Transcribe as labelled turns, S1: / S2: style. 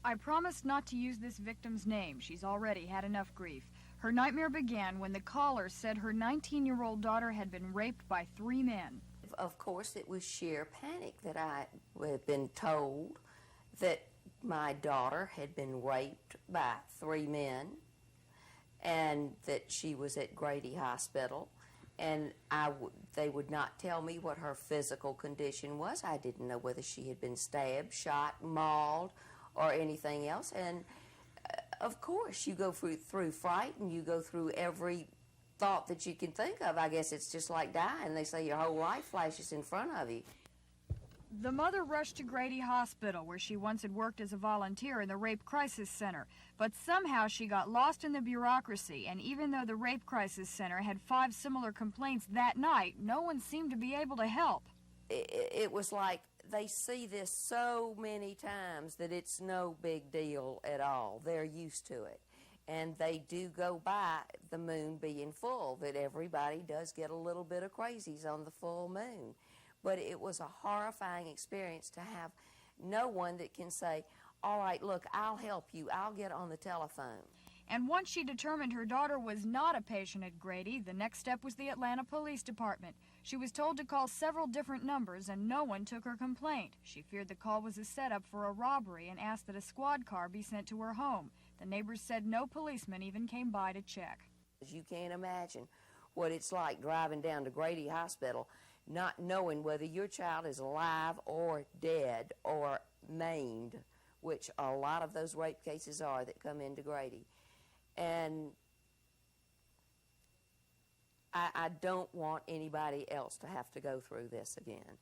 S1: I promised not to use this victim's name. She's already had enough grief. Her nightmare began when the caller said her 19-year-old daughter had been raped by 3 men.
S2: Of course, it was sheer panic that I had been told that my daughter had been raped by 3 men and that she was at Grady Hospital, and they would not tell me what her physical condition was. I didn't know whether she had been stabbed, shot, mauled, or anything else. And of course, you go through fright, and you go through every thought that you can think of. I guess it's just like dying. They say your whole life flashes in front of you.
S1: The mother rushed to Grady Hospital, where she once had worked as a volunteer in the Rape Crisis Center. But somehow she got lost in the bureaucracy, and even though the Rape Crisis Center had 5 similar complaints that night, no one seemed to be able to help.
S2: It was like they see this so many times that it's no big deal at all. They're used to it. And they do go by the moon being full, that everybody does get a little bit of crazies on the full moon. But it was a horrifying experience to have no one that can say, all right, look, I'll help you. I'll get on the telephone.
S1: And once she determined her daughter was not a patient at Grady, the next step was the Atlanta Police Department. She was told to call several different numbers, and no one took her complaint. She feared the call was a setup for a robbery and asked that a squad car be sent to her home. The neighbors said no policeman even came by to check.
S2: You can't imagine what it's like driving down to Grady Hospital not knowing whether your child is alive or dead or maimed, which a lot of those rape cases are that come into Grady. And I don't want anybody else to have to go through this again.